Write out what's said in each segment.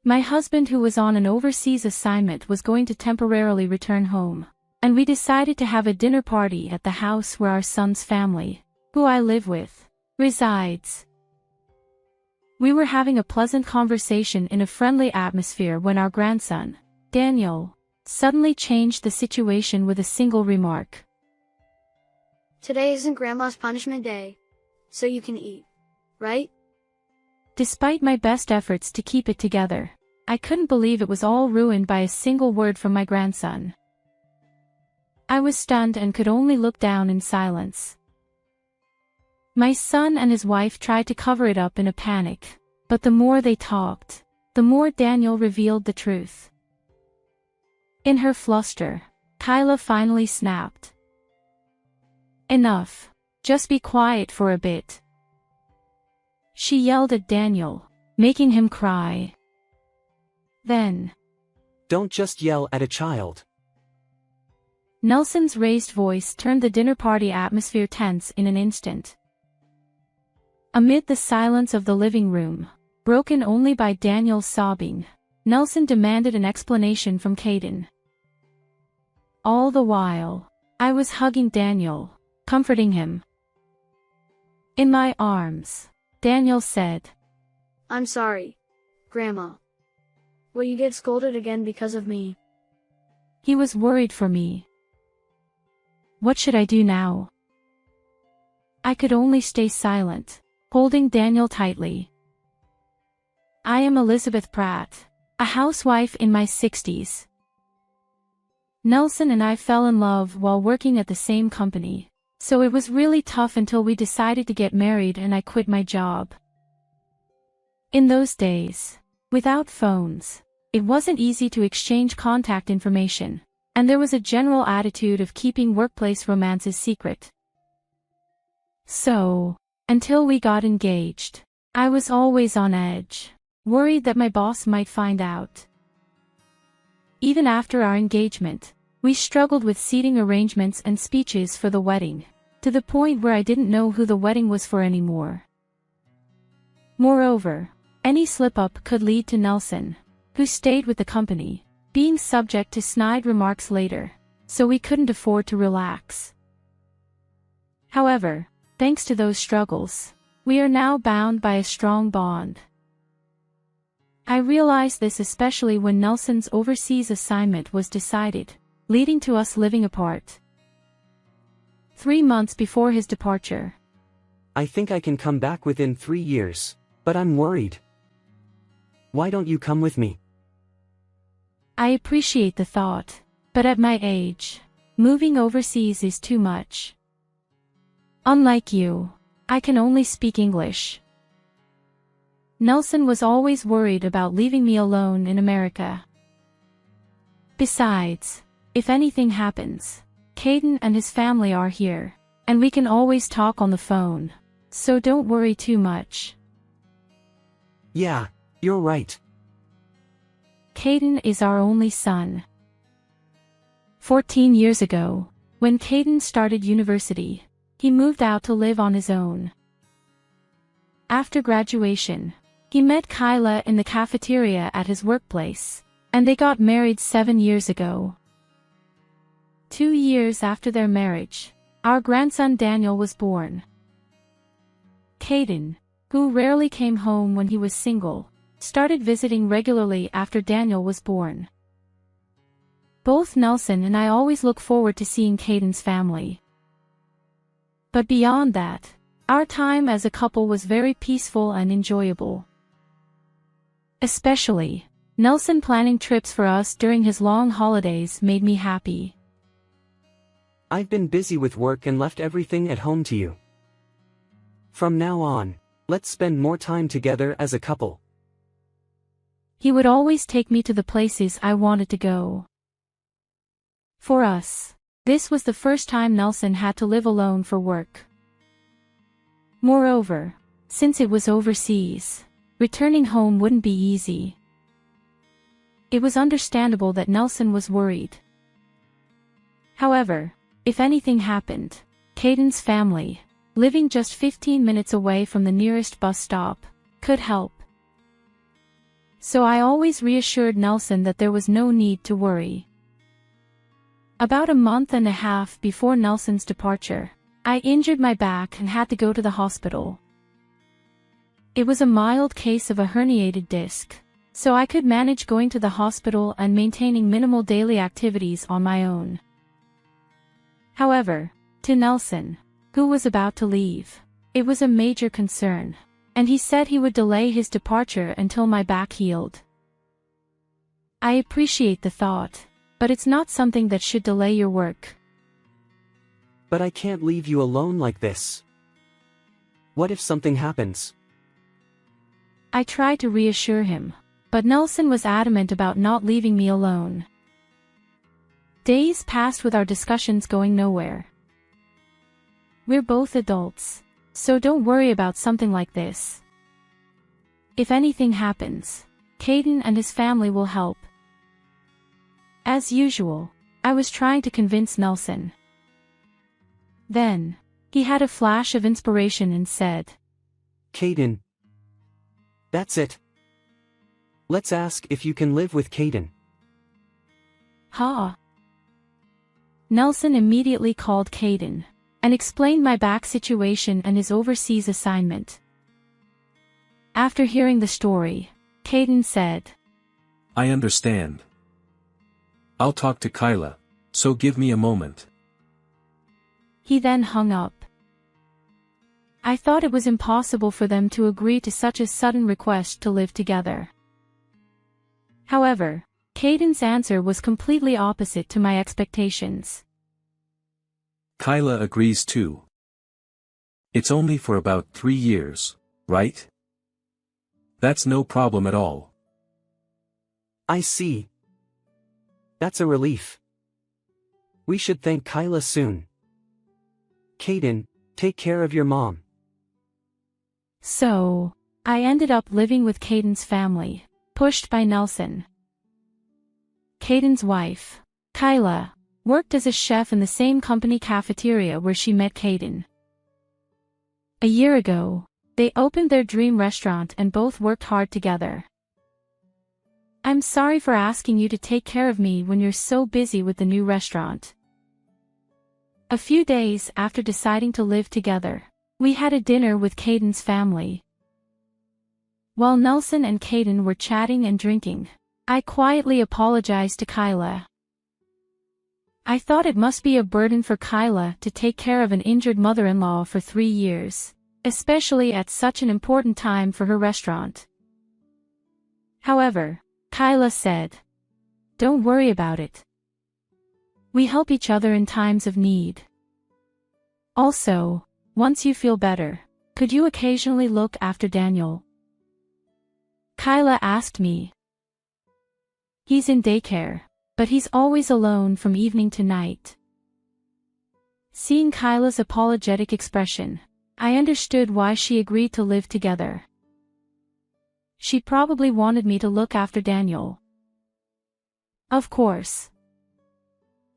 My husband, who was on an overseas assignment, was going to temporarily return home, and we decided to have a dinner party at the house where our son's family, who I live with, resides. We were having a pleasant conversation in a friendly atmosphere when our grandson, Daniel, suddenly changed the situation with a single remark. Today isn't Grandma's punishment day, so you can eat, right? Despite my best efforts to keep it together, I couldn't believe it was all ruined by a single word from my grandson. I was stunned and could only look down in silence. My son and his wife tried to cover it up in a panic, but the more they talked, the more Daniel revealed the truth. In her fluster, Kyla finally snapped. Enough. Just be quiet for a bit. She yelled at Daniel, making him cry. Then, Don't just yell at a child. Nelson's raised voice turned the dinner party atmosphere tense in an instant. Amid the silence of the living room, broken only by Daniel's sobbing, Nelson demanded an explanation from Caden. All the while, I was hugging Daniel, comforting him. In my arms, Daniel said, I'm sorry, Grandma. Will you get scolded again because of me? He was worried for me. What should I do now? I could only stay silent, holding Daniel tightly. I am Elizabeth Pratt, a housewife in my 60s. Nelson and I fell in love while working at the same company, so it was really tough until we decided to get married and I quit my job. In those days, without phones, it wasn't easy to exchange contact information, and there was a general attitude of keeping workplace romances secret. So, until we got engaged, I was always on edge, worried that my boss might find out. Even after our engagement, we struggled with seating arrangements and speeches for the wedding, to the point where I didn't know who the wedding was for anymore. Moreover, any slip-up could lead to Nelson, who stayed with the company, being subject to snide remarks later, so we couldn't afford to relax. However, thanks to those struggles, we are now bound by a strong bond. I realized this especially when Nelson's overseas assignment was decided, leading to us living apart. 3 months before his departure. I think I can come back within 3 years, but I'm worried. Why don't you come with me? I appreciate the thought, but at my age, moving overseas is too much. Unlike you, I can only speak English. Nelson was always worried about leaving me alone in America. Besides, if anything happens, Caden and his family are here, and we can always talk on the phone, so don't worry too much. Yeah, you're right. Caden is our only son. 14 years ago, when Caden started university, he moved out to live on his own. After graduation, he met Kyla in the cafeteria at his workplace, and they got married 7 years ago. 2 years after their marriage, our grandson Daniel was born. Caden, who rarely came home when he was single, started visiting regularly after Daniel was born. Both Nelson and I always look forward to seeing Caden's family. But beyond that, our time as a couple was very peaceful and enjoyable. Especially, Nelson planning trips for us during his long holidays made me happy. I've been busy with work and left everything at home to you. From now on, let's spend more time together as a couple. He would always take me to the places I wanted to go. For us, this was the first time Nelson had to live alone for work. Moreover, since it was overseas, returning home wouldn't be easy. It was understandable that Nelson was worried. However, if anything happened, Caden's family, living just 15 minutes away from the nearest bus stop, could help. so I always reassured Nelson that there was no need to worry. About a month and a half before Nelson's departure, I injured my back and had to go to the hospital. It was a mild case of a herniated disc, so I could manage going to the hospital and maintaining minimal daily activities on my own. However, to Nelson, who was about to leave, it was a major concern, and he said he would delay his departure until my back healed. I appreciate the thought, but it's not something that should delay your work. But I can't leave you alone like this. What if something happens? I tried to reassure him, but Nelson was adamant about not leaving me alone. Days passed with our discussions going nowhere. We're both adults, so don't worry about something like this. If anything happens, Caden and his family will help. As usual, I was trying to convince Nelson. Then, he had a flash of inspiration and said, Caden. That's it. Let's ask if you can live with Caden. Ha! Nelson immediately called Caden and explained my back situation and his overseas assignment. After hearing the story, Caden said, I understand. I'll talk to Kyla, so give me a moment. He then hung up. I thought it was impossible for them to agree to such a sudden request to live together. However, Caden's answer was completely opposite to my expectations. Kyla agrees too. It's only for about 3 years, right? That's no problem at all. I see. That's a relief. We should thank Kyla soon. Caden, take care of your mom. So, I ended up living with Caden's family, pushed by Nelson. Caden's wife, Kyla, worked as a chef in the same company cafeteria where she met Caden. A year ago, they opened their dream restaurant and both worked hard together. I'm sorry for asking you to take care of me when you're so busy with the new restaurant. A few days after deciding to live together, we had a dinner with Caden's family. While Nelson and Caden were chatting and drinking, I quietly apologized to Kyla. I thought it must be a burden for Kyla to take care of an injured mother-in-law for 3 years, especially at such an important time for her restaurant. However, Kyla said, "Don't worry about it. We help each other in times of need. Also, once you feel better, could you occasionally look after Daniel?" Kyla asked me. He's in daycare, but he's always alone from evening to night. Seeing Kyla's apologetic expression, I understood why she agreed to live together. She probably wanted me to look after Daniel. Of course.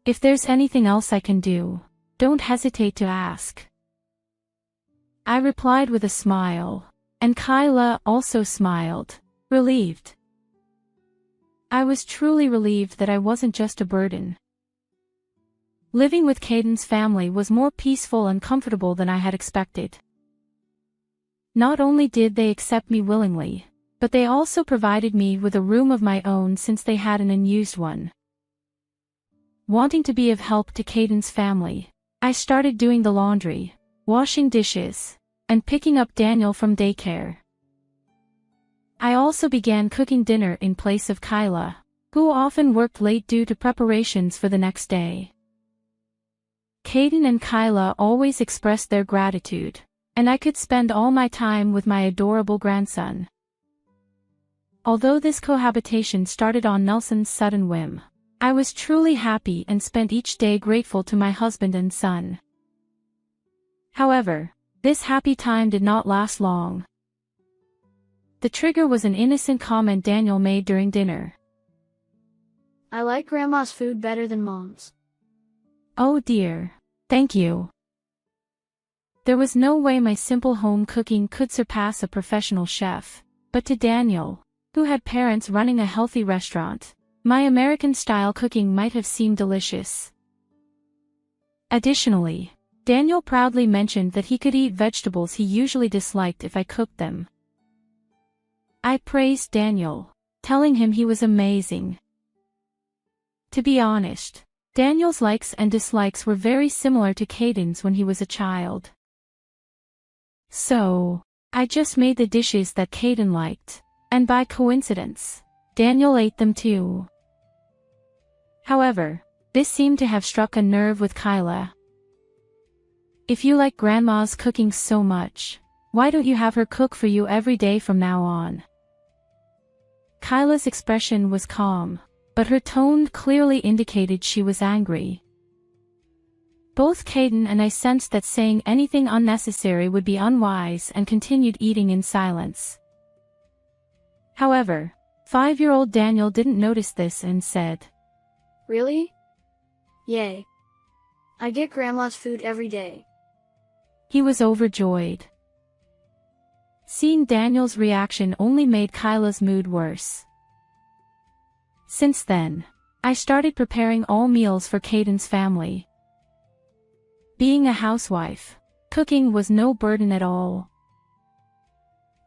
If there's anything else I can do, don't hesitate to ask. I replied with a smile, and Kyla also smiled, relieved. I was truly relieved that I wasn't just a burden. Living with Caden's family was more peaceful and comfortable than I had expected. Not only did they accept me willingly, but they also provided me with a room of my own since they had an unused one. Wanting to be of help to Caden's family, I started doing the laundry, washing dishes, and picking up Daniel from daycare. I also began cooking dinner in place of Kyla, who often worked late due to preparations for the next day. Caden and Kyla always expressed their gratitude, and I could spend all my time with my adorable grandson. Although this cohabitation started on Nelson's sudden whim, I was truly happy and spent each day grateful to my husband and son. However, this happy time did not last long. The trigger was an innocent comment Daniel made during dinner. I like Grandma's food better than Mom's. Oh dear. Thank you. There was no way my simple home cooking could surpass a professional chef, but to Daniel, who had parents running a healthy restaurant, my American-style cooking might have seemed delicious. Additionally, Daniel proudly mentioned that he could eat vegetables he usually disliked if I cooked them. I praised Daniel, telling him he was amazing. To be honest, Daniel's likes and dislikes were very similar to Caden's when he was a child. So, I just made the dishes that Caden liked, and by coincidence, Daniel ate them too. However, this seemed to have struck a nerve with Kyla. If you like Grandma's cooking so much, why don't you have her cook for you every day from now on? Kyla's expression was calm, but her tone clearly indicated she was angry. Both Caden and I sensed that saying anything unnecessary would be unwise and continued eating in silence. However, 5-year-old Daniel didn't notice this and said, "Really? Yay. I get Grandma's food every day." He was overjoyed. Seeing Daniel's reaction only made Kyla's mood worse. Since then, I started preparing all meals for Caden's family. Being a housewife, cooking was no burden at all.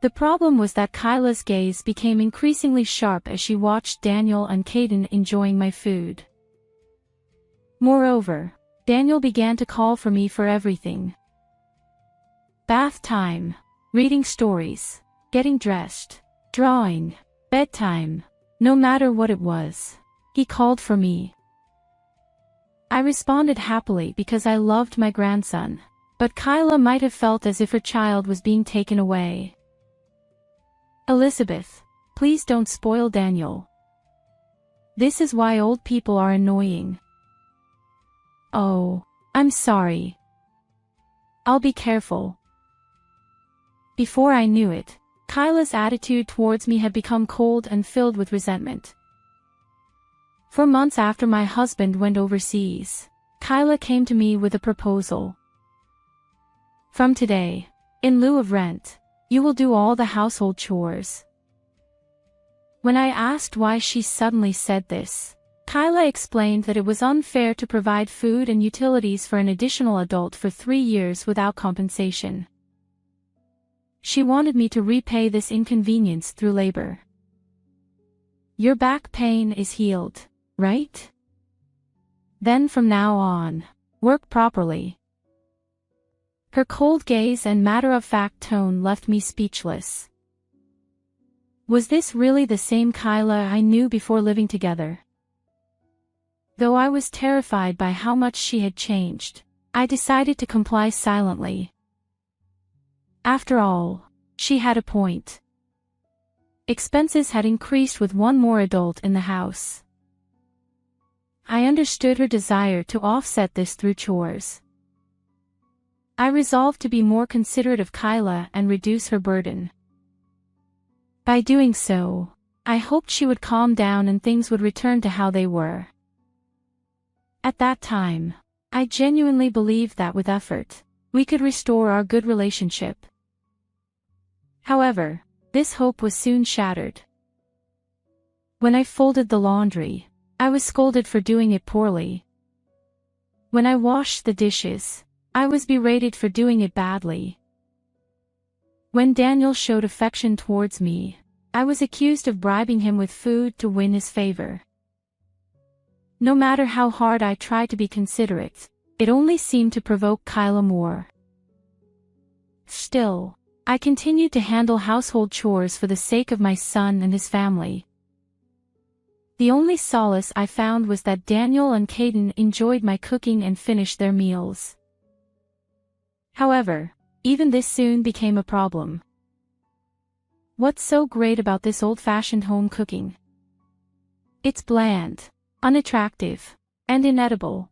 The problem was that Kyla's gaze became increasingly sharp as she watched Daniel and Caden enjoying my food. Moreover, Daniel began to call for me for everything. Bath time, reading stories, getting dressed, drawing, bedtime, no matter what it was, he called for me. I responded happily because I loved my grandson, but Kyla might have felt as if her child was being taken away. "Elizabeth, please don't spoil Daniel. This is why old people are annoying." "Oh, I'm sorry. I'll be careful." Before I knew it, Kyla's attitude towards me had become cold and filled with resentment. For months after my husband went overseas, Kyla came to me with a proposal. "From today, in lieu of rent, you will do all the household chores." When I asked why she suddenly said this, Kyla explained that it was unfair to provide food and utilities for an additional adult for 3 years without compensation. She wanted me to repay this inconvenience through labor. "Your back pain is healed, right? Then from now on, work properly." Her cold gaze and matter-of-fact tone left me speechless. Was this really the same Kyla I knew before living together? Though I was terrified by how much she had changed, I decided to comply silently. After all, she had a point. Expenses had increased with one more adult in the house. I understood her desire to offset this through chores. I resolved to be more considerate of Kyla and reduce her burden. By doing so, I hoped she would calm down and things would return to how they were. At that time, I genuinely believed that with effort, we could restore our good relationship. However, this hope was soon shattered. When I folded the laundry, I was scolded for doing it poorly. When I washed the dishes, I was berated for doing it badly. When Daniel showed affection towards me, I was accused of bribing him with food to win his favor. No matter how hard I tried to be considerate, it only seemed to provoke Kyla more. Still, I continued to handle household chores for the sake of my son and his family. The only solace I found was that Daniel and Caden enjoyed my cooking and finished their meals. However, even this soon became a problem. What's so great about this old-fashioned home cooking? It's bland, unattractive, and inedible.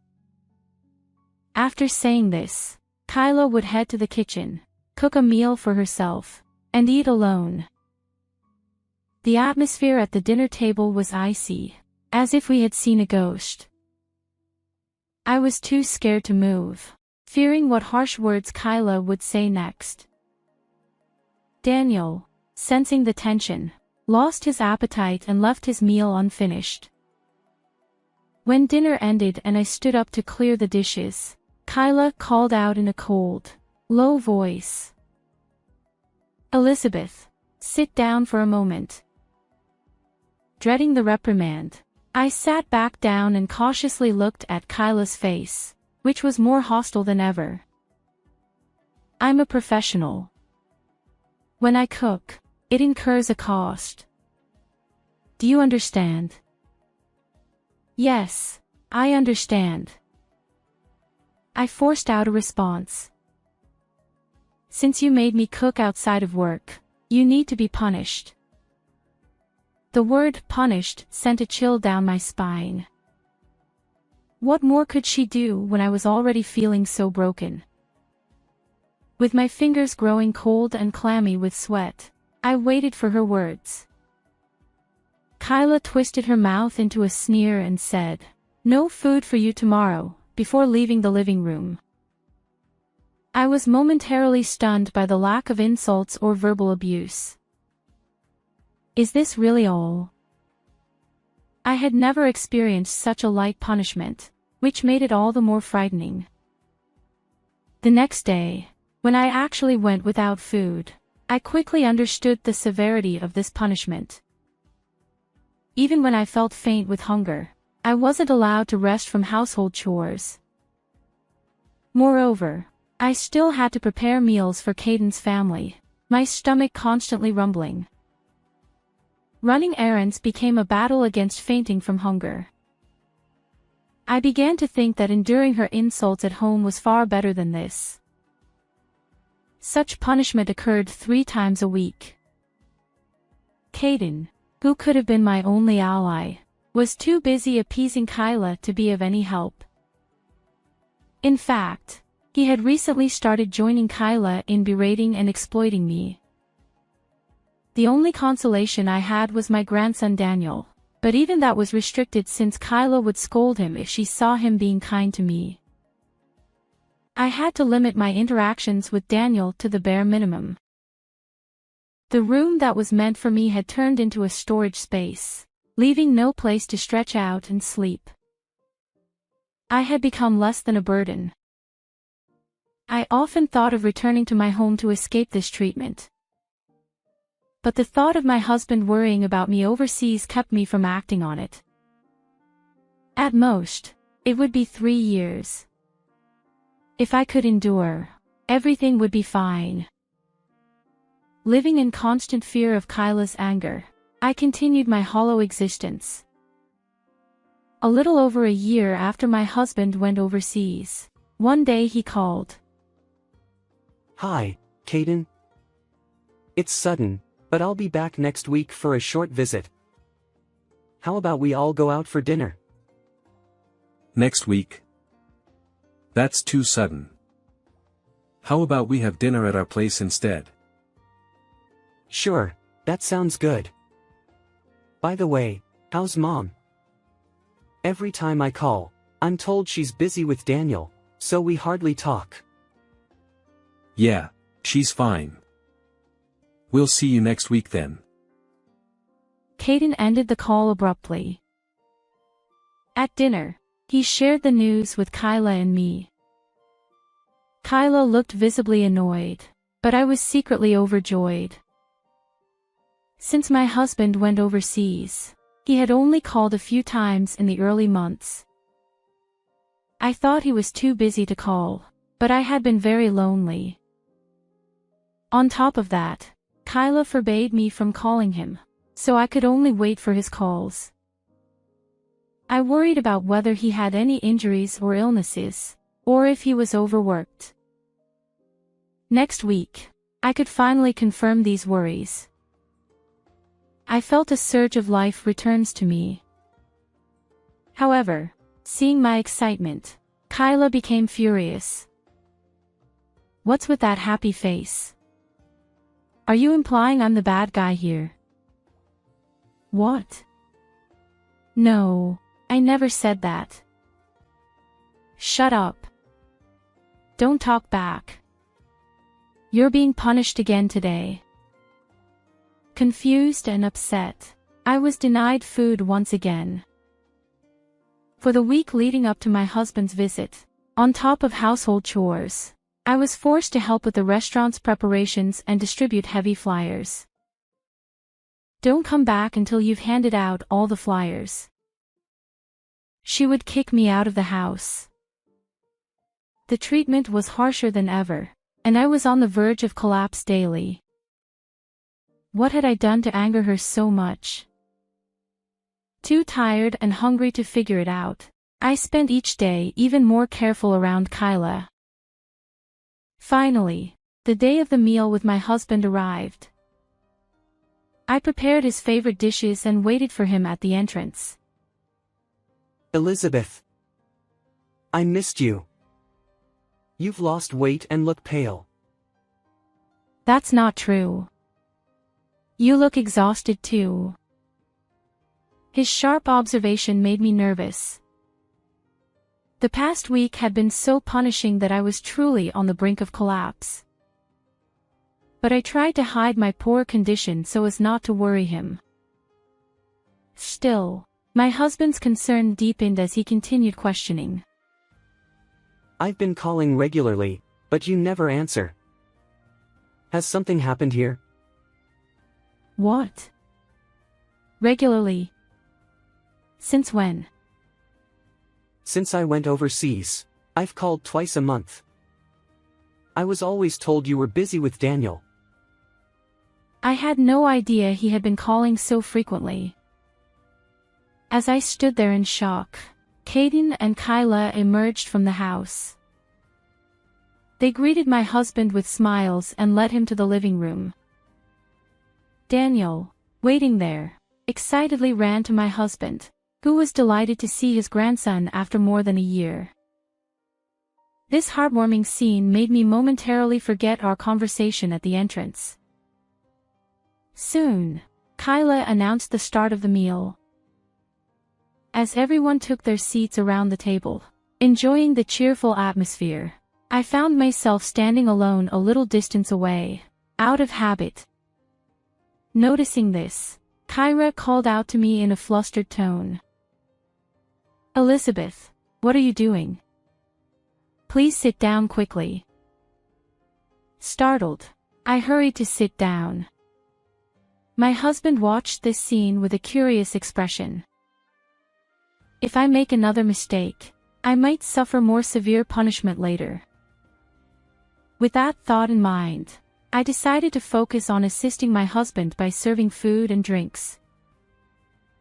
After saying this, Kyla would head to the kitchen, cook a meal for herself, and eat alone. The atmosphere at the dinner table was icy, as if we had seen a ghost. I was too scared to move, fearing what harsh words Kyla would say next. Daniel, sensing the tension, lost his appetite and left his meal unfinished. When dinner ended and I stood up to clear the dishes, Kyla called out in a cold, low voice. "Elizabeth, sit down for a moment." Dreading the reprimand, I sat back down and cautiously looked at Kyla's face, which was more hostile than ever. "I'm a professional. When I cook, it incurs a cost. Do you understand?" "Yes, I understand." I forced out a response. "Since you made me cook outside of work, you need to be punished." The word punished sent a chill down my spine. What more could she do when I was already feeling so broken? With my fingers growing cold and clammy with sweat, I waited for her words. Kyla twisted her mouth into a sneer and said, "No food for you tomorrow," before leaving the living room. I was momentarily stunned by the lack of insults or verbal abuse. Is this really all? I had never experienced such a light punishment, which made it all the more frightening. The next day, when I actually went without food, I quickly understood the severity of this punishment. Even when I felt faint with hunger, I wasn't allowed to rest from household chores. Moreover, I still had to prepare meals for Caden's family, my stomach constantly rumbling. Running errands became a battle against fainting from hunger. I began to think that enduring her insults at home was far better than this. Such punishment occurred 3 times a week. Caden, who could have been my only ally, was too busy appeasing Kyla to be of any help. In fact, he had recently started joining Kyla in berating and exploiting me. The only consolation I had was my grandson Daniel, but even that was restricted since Kyla would scold him if she saw him being kind to me. I had to limit my interactions with Daniel to the bare minimum. The room that was meant for me had turned into a storage space, leaving no place to stretch out and sleep. I had become less than a burden. I often thought of returning to my home to escape this treatment. But the thought of my husband worrying about me overseas kept me from acting on it. At most, it would be 3 years. If I could endure, everything would be fine. Living in constant fear of Kyla's anger, I continued my hollow existence. A little over a year after my husband went overseas, one day he called. "Hi, Caden. It's sudden, but I'll be back next week for a short visit. How about we all go out for dinner?" Next week? That's too sudden. How about we have dinner at our place instead? "Sure, that sounds good. By the way, how's Mom? Every time I call, I'm told she's busy with Daniel, so we hardly talk." Yeah, she's fine. We'll see you next week then. Caden ended the call abruptly. At dinner, he shared the news with Kyla and me. Kyla looked visibly annoyed, but I was secretly overjoyed. Since my husband went overseas, he had only called a few times in the early months. I thought he was too busy to call, but I had been very lonely. On top of that, Kyla forbade me from calling him, so I could only wait for his calls. I worried about whether he had any injuries or illnesses, or if he was overworked. Next week, I could finally confirm these worries. I felt a surge of life returns to me. However, seeing my excitement, Kyla became furious. "What's with that happy face? Are you implying I'm the bad guy here?" "What? No, I never said that." "Shut up. Don't talk back. You're being punished again today." Confused and upset, I was denied food once again. For the week leading up to my husband's visit, on top of household chores, I was forced to help with the restaurant's preparations and distribute heavy flyers. "Don't come back until you've handed out all the flyers." She would kick me out of the house. The treatment was harsher than ever, and I was on the verge of collapse daily. What had I done to anger her so much? Too tired and hungry to figure it out, I spent each day even more careful around Kyla. Finally, the day of the meal with my husband arrived. I prepared his favorite dishes and waited for him at the entrance. Elizabeth. I missed you. You've lost weight and look pale. That's not true. You look exhausted too. His sharp observation made me nervous. The past week had been so punishing that I was truly on the brink of collapse. But I tried to hide my poor condition so as not to worry him. Still, my husband's concern deepened as he continued questioning. I've been calling regularly, but you never answer. Has something happened here? What? Regularly? Since when? Since I went overseas, I've called twice a month. I was always told you were busy with Daniel. I had no idea he had been calling so frequently. As I stood there in shock, Caden and Kyla emerged from the house. They greeted my husband with smiles and led him to the living room. Daniel, waiting there, excitedly ran to my husband, who was delighted to see his grandson after more than a year. This heartwarming scene made me momentarily forget our conversation at the entrance. Soon, Kyla announced the start of the meal. As everyone took their seats around the table, enjoying the cheerful atmosphere, I found myself standing alone a little distance away, out of habit. Noticing this, Kyra called out to me in a flustered tone. "Elizabeth, what are you doing? Please sit down quickly." Startled, I hurried to sit down. My husband watched this scene with a curious expression. If I make another mistake, I might suffer more severe punishment later. With that thought in mind, I decided to focus on assisting my husband by serving food and drinks.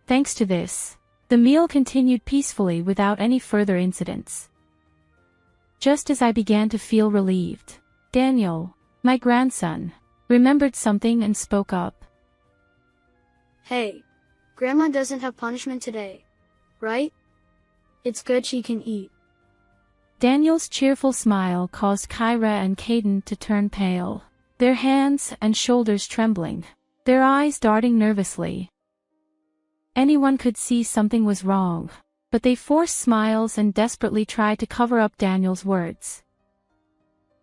Thanks to this, the meal continued peacefully without any further incidents. Just as I began to feel relieved, Daniel, my grandson, remembered something and spoke up. Hey, Grandma doesn't have punishment today, right? It's good she can eat. Daniel's cheerful smile caused Kyra and Caden to turn pale, their hands and shoulders trembling, their eyes darting nervously. Anyone could see something was wrong, but they forced smiles and desperately tried to cover up Daniel's words.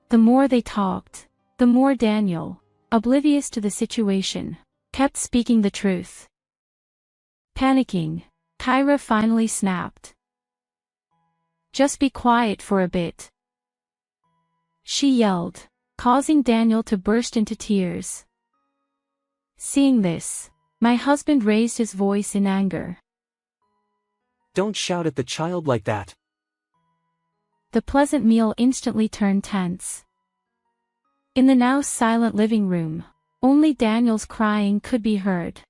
The more they talked, the more Daniel, oblivious to the situation, kept speaking the truth. Panicking, Kyra finally snapped. "Just be quiet for a bit," she yelled, causing Daniel to burst into tears. Seeing this, my husband raised his voice in anger. Don't shout at the child like that. The pleasant meal instantly turned tense. In the now silent living room, only Daniel's crying could be heard.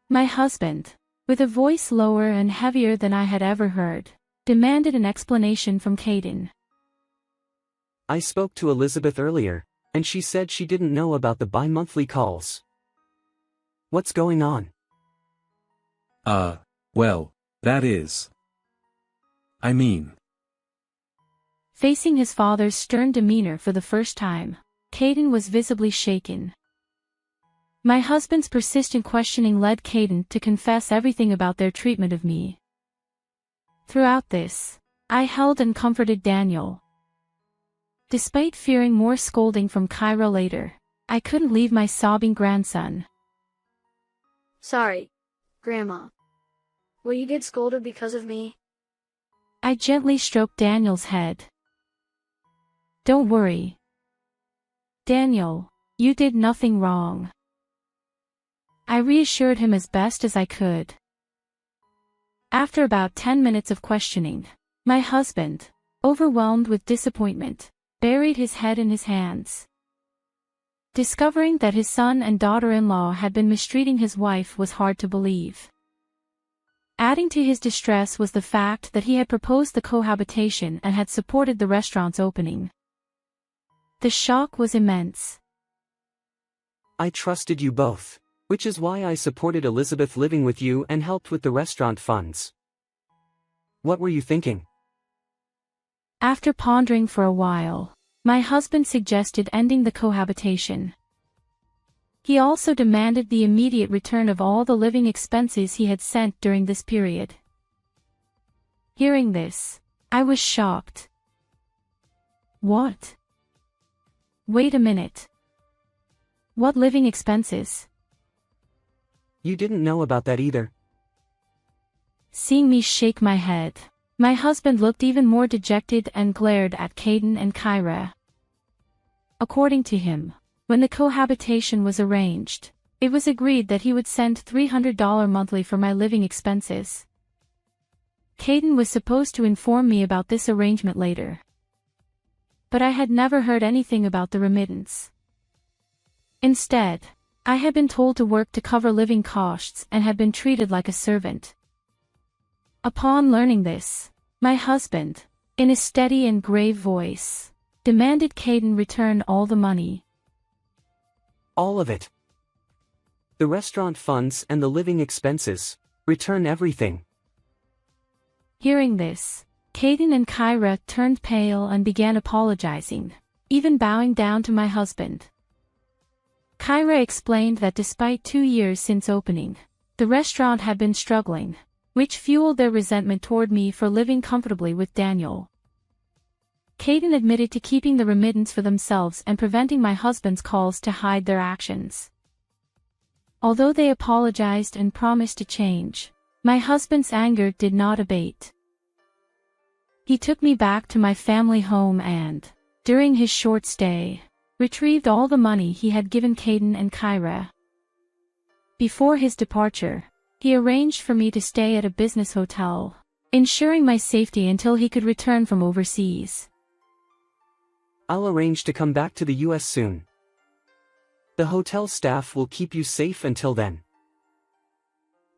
My husband, with a voice lower and heavier than I had ever heard, demanded an explanation from Caden. I spoke to Elizabeth earlier, and she said she didn't know about the bi-monthly calls. What's going on? Well, that is. I mean. Facing his father's stern demeanor for the first time, Caden was visibly shaken. My husband's persistent questioning led Caden to confess everything about their treatment of me. Throughout this, I held and comforted Daniel. Despite fearing more scolding from Kyra later, I couldn't leave my sobbing grandson, Sorry, Grandma. Will you get scolded because of me? I gently stroked Daniel's head. Don't worry. Daniel, you did nothing wrong. I reassured him as best as I could. After about 10 minutes of questioning, my husband, overwhelmed with disappointment, buried his head in his hands. Discovering that his son and daughter-in-law had been mistreating his wife was hard to believe. Adding to his distress was the fact that he had proposed the cohabitation and had supported the restaurant's opening. The shock was immense. I trusted you both, which is why I supported Elizabeth living with you and helped with the restaurant funds. What were you thinking? After pondering for a while, my husband suggested ending the cohabitation. He also demanded the immediate return of all the living expenses he had sent during this period. Hearing this, I was shocked. What? Wait a minute. What living expenses? You didn't know about that either. Seeing me shake my head, my husband looked even more dejected and glared at Caden and Kyra. According to him, when the cohabitation was arranged, it was agreed that he would send $300 monthly for my living expenses. Caden was supposed to inform me about this arrangement later. But I had never heard anything about the remittance. Instead, I had been told to work to cover living costs and had been treated like a servant. Upon learning this, my husband, in a steady and grave voice, demanded Caden return all the money. All of it. The restaurant funds and the living expenses. Return everything. Hearing this, Caden and Kyra turned pale and began apologizing, even bowing down to my husband. Kyra explained that despite 2 years since opening, the restaurant had been struggling, which fueled their resentment toward me for living comfortably with Daniel. Caden admitted to keeping the remittance for themselves and preventing my husband's calls to hide their actions. Although they apologized and promised to change, my husband's anger did not abate. He took me back to my family home and, during his short stay, retrieved all the money he had given Caden and Kyra. Before his departure, he arranged for me to stay at a business hotel, ensuring my safety until he could return from overseas. I'll arrange to come back to the US soon. The hotel staff will keep you safe until then.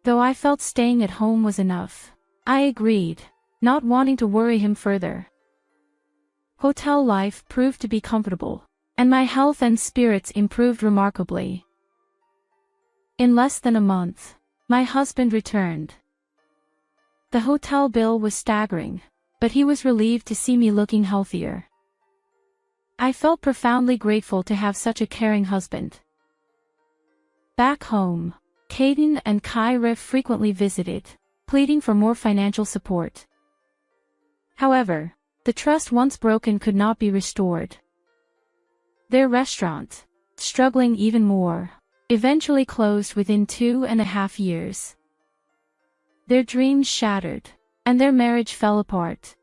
Though I felt staying at home was enough, I agreed, not wanting to worry him further. Hotel life proved to be comfortable, and my health and spirits improved remarkably. In less than a month, my husband returned. The hotel bill was staggering, but he was relieved to see me looking healthier. I felt profoundly grateful to have such a caring husband. Back home, Caden and Kyra frequently visited, pleading for more financial support. However, the trust once broken could not be restored. Their restaurant, struggling even more, eventually closed within 2.5 years. Their dreams shattered, and their marriage fell apart.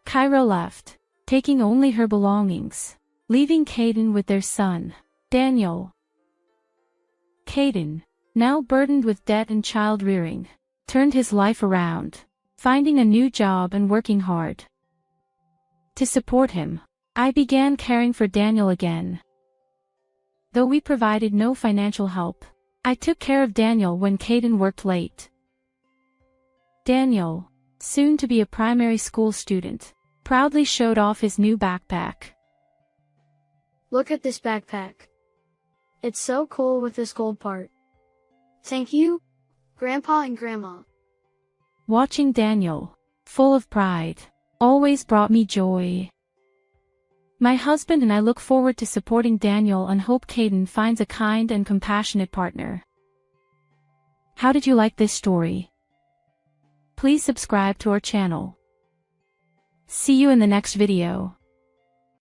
Kyra left, taking only her belongings, leaving Caden with their son, Daniel. Caden, now burdened with debt and child-rearing, turned his life around, finding a new job and working hard. To support him, I began caring for Daniel again. Though we provided no financial help, I took care of Daniel when Caden worked late. Daniel, soon to be a primary school student, proudly showed off his new backpack. Look at this backpack. It's so cool with this gold part. Thank you, Grandpa and Grandma. Watching Daniel, full of pride, always brought me joy. My husband and I look forward to supporting Daniel and hope Caden finds a kind and compassionate partner. How did you like this story? Please subscribe to our channel. See you in the next video.